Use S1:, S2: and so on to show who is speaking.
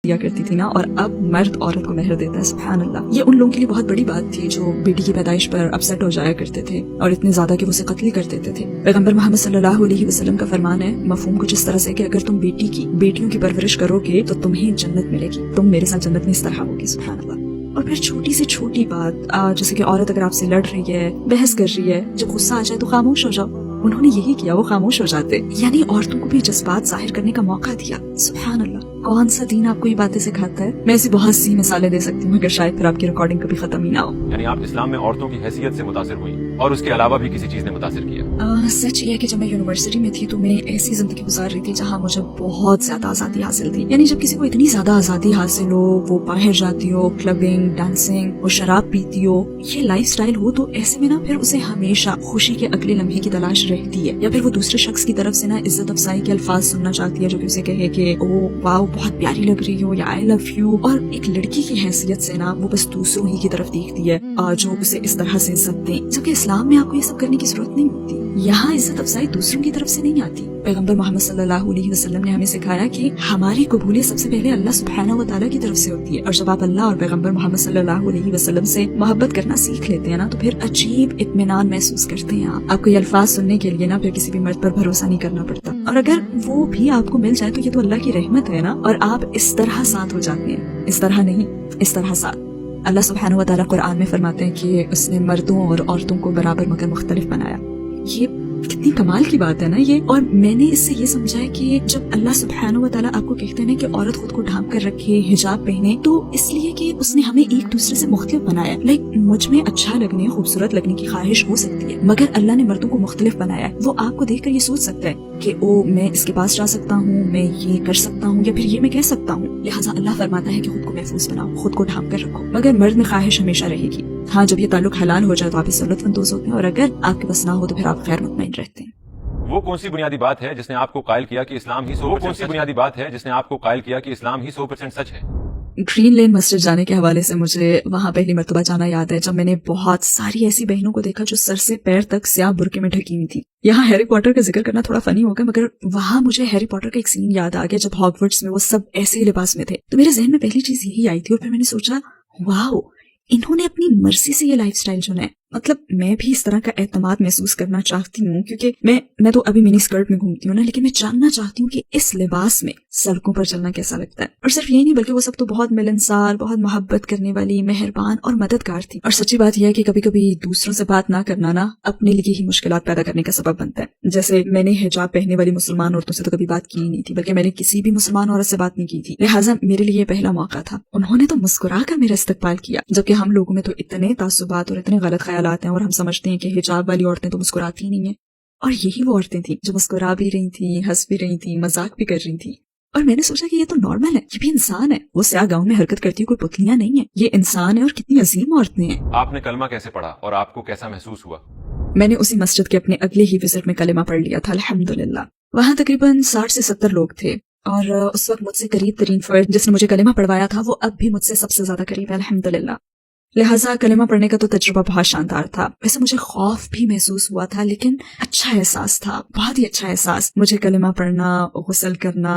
S1: دیا کرتی تھی نا، اور اب مرد عورت کو مہر دیتا ہے. سبحان اللہ. یہ ان لوگوں کے لیے بہت بڑی بات تھی جو بیٹی کی پیدائش پر اپسیٹ ہو جایا کرتے تھے اور اتنے زیادہ کہ اسے قتل کر دیتے تھے. پیغمبر محمد صلی اللہ علیہ وسلم کا فرمان ہے مفہوم کچھ اس طرح سے کہ اگر تم بیٹیوں کی پرورش کرو گے تو تمہیں جنت ملے گی، تم میرے ساتھ جنت میں اس طرح ہوگی. سبحان اللہ. اور پھر چھوٹی سے چھوٹی بات جیسے کہ عورت اگر آپ سے لڑ رہی ہے، بحث کر رہی ہے، جب غصہ آ جائے تو خاموش ہو جاؤ. انہوں نے یہی کیا، وہ خاموش ہو جاتے، یعنی عورتوں کو بھی جذبات ظاہر کرنے کا موقع دیا. سبحان اللہ. کون سا دین آپ کو یہ باتیں سکھاتا ہے؟ میں ایسی بہت سی مثالیں دے سکتی ہوں مگر شاید پھر آپ کی ریکارڈنگ کبھی ختم ہی نہ ہو.
S2: یعنی آپ اسلام میں عورتوں کی حیثیت سے متاثر ہوئی اور اس کے علاوہ بھی کسی چیز نے متاثر کیا؟
S1: سچ یہ ہے کہ جب میں یونیورسٹی میں تھی تو میں ایسی زندگی گزار رہی تھی جہاں مجھے بہت زیادہ آزادی حاصل تھی. یعنی جب کسی کو اتنی زیادہ آزادی حاصل ہو، وہ باہر جاتی ہو، کلبنگ، ڈانسنگ، وہ شراب پیتی ہو، یہ لائف سٹائل ہو، تو ایسے میں نا پھر اسے ہمیشہ خوشی کے اگلے لمحے کی تلاش رہتی ہے، یا پھر وہ دوسرے شخص کی طرف سے نا عزت افزائی کے الفاظ سننا چاہتی ہے جو کہ اسے کہے کہ او واو بہت پیاری لگ رہی ہو یا آئی لو یو. اور ایک لڑکی کی حیثیت سے نا وہ بس دوسروں ہی کی طرف دیکھتی ہے جو اسے اس طرح سے عزت دیں، جبکہ اسلام میں آپ کو یہ سب کرنے کی ضرورت نہیں ہوتی. یہاں عزت افزائی دوسروں کی طرف سے نہیں آتی. پیغمبر محمد صلی اللہ علیہ وسلم نے ہمیں سکھایا کہ ہماری قبولیت سب سے پہلے اللہ سبحانہ و تعالیٰ کی طرف سے ہوتی ہے، اور جب آپ اللہ اور پیغمبر محمد صلی اللہ علیہ وسلم سے محبت کرنا سیکھ لیتے ہیں نا تو پھر عجیب اطمینان محسوس کرتے ہیں. آپ کو یہ الفاظ سننے کے لیے نا پھر کسی بھی مرد پر بھروسہ نہیں کرنا پڑتا، اور اگر وہ بھی آپ کو مل جائے تو یہ تو اللہ کی رحمت ہے نا، اور آپ اس طرح ساتھ ہو جاتے ہیں. اس طرح نہیں، اس طرح ساتھ. اللہ سبحانہ و تعالیٰ قرآن میں فرماتے ہیں کہ اس نے مردوں اور عورتوں کو برابر مگر مختلف بنایا. یہ کتنی کمال کی بات ہے نا یہ. اور میں نے اس سے یہ سمجھا ہے کہ جب اللہ سبحانہ و تعالیٰ آپ کو کہتے ہیں کہ عورت خود کو ڈھانپ کر رکھے، حجاب پہنے، تو اس لیے کہ اس نے ہمیں ایک دوسرے سے مختلف بنایا. لائک مجھ میں اچھا لگنے، خوبصورت لگنے کی خواہش ہو سکتی ہے، مگر اللہ نے مردوں کو مختلف بنایا ہے. وہ آپ کو دیکھ کر یہ سوچ سکتا ہے کہ او میں اس کے پاس جا سکتا ہوں، میں یہ کر سکتا ہوں، یا پھر یہ میں کہہ سکتا ہوں. لہٰذا اللہ فرماتا ہے کہ خود کو محفوظ بناؤ، خود کو ڈھانپ کر رکھو. مگر مرد میں خواہش ہمیشہ رہے گی. ہاں جب یہ تعلق حلال ہو جائے تو آپ اس سے لطف اندوز ہوتے ہیں، اور اگر آپ کے پاس نہ ہو تو پھر آپ غیر مطمئن رہتے ہیں.
S2: وہ کون سی بنیادی بات ہے جس نے آپ کو قائل کیا کہ اسلام ہی 100% سچ ہے؟
S1: گرین لین مسجد جانے کے حوالے سے مجھے وہاں پہلی مرتبہ جانا یاد ہے جب میں نے بہت ساری ایسی بہنوں کو دیکھا جو سر سے پیر تک سیاہ برقعے میں ڈھکی ہوئی تھی. یہاں ہیری پوٹر کا ذکر کرنا تھوڑا فنی ہوگا، مگر وہاں مجھے ہیری پوٹر کا ایک سین یاد آ گیا جب ہاگورٹس میں وہ سب ایسے ہی لباس میں تھے. تو میرے ذہن میں پہلی چیز یہی آئی تھی، اور پھر میں نے سوچا واو انہوں نے اپنی مرضی سے یہ لائف سٹائل چنا ہے. مطلب میں بھی اس طرح کا اعتماد محسوس کرنا چاہتی ہوں، کیونکہ میں تو ابھی منی اسکرٹ میں گھومتی ہوں نا، لیکن میں جاننا چاہتی ہوں کہ اس لباس میں سڑکوں پر چلنا کیسا لگتا ہے. اور صرف یہی نہیں بلکہ وہ سب تو بہت ملنسار، بہت محبت کرنے والی، مہربان اور مددگار تھی. اور سچی بات یہ ہے کہ کبھی کبھی دوسروں سے بات نہ کرنا نا اپنے لیے ہی مشکلات پیدا کرنے کا سبب بنتا ہے. جیسے میں نے حجاب پہننے والی مسلمان عورتوں سے تو کبھی بات کی ہی نہیں تھی، بلکہ میں نے کسی بھی مسلمان عورت سے بات نہیں کی تھی. لہٰذا میرے لیے یہ پہلا موقع تھا. انہوں نے تو مسکرا کر میرا استقبال کیا، جبکہ ہم لوگوں میں تو اتنے تعصبات اور اتنے غلط خیالات ہیں، اور ہم سمجھتے ہیں کہ حجاب والی عورتیں تو مسکراتی ہی نہیں ہیں. اور یہی وہ عورتیں تھیں جو مسکرا بھی رہی تھیں، ہنس بھی رہی تھیں، مذاق بھی کر رہی تھیں. اور میں نے سوچا کہ یہ تو نارمل ہے، یہ بھی انسان ہے. وہ سیاہ گاؤن میں حرکت کرتی ہوئی کوئی پتلیاں نہیں ہیں، یہ انسان ہے، اور کتنی عظیم عورتیں ہیں.
S2: آپ نے کلمہ کیسے پڑھا اور آپ کو کیسا محسوس ہوا؟
S1: میں نے اسی مسجد کے اپنے اگلے ہی وزٹ میں کلمہ پڑھ لیا تھا الحمدللہ. وہاں تقریباً 60 سے 70 لوگ تھے، اور اس وقت مجھ سے قریب ترین فرد جس نے مجھے کلمہ پڑھوایا تھا وہ اب بھی مجھ سے سب سے زیادہ قریب ہے الحمدللہ. لہٰذا کلمہ پڑھنے کا تو تجربہ بہت شاندار تھا. ویسے مجھے خوف بھی محسوس ہوا تھا، لیکن اچھا احساس تھا، بہت ہی اچھا احساس. مجھے کلمہ پڑھنا، غسل کرنا،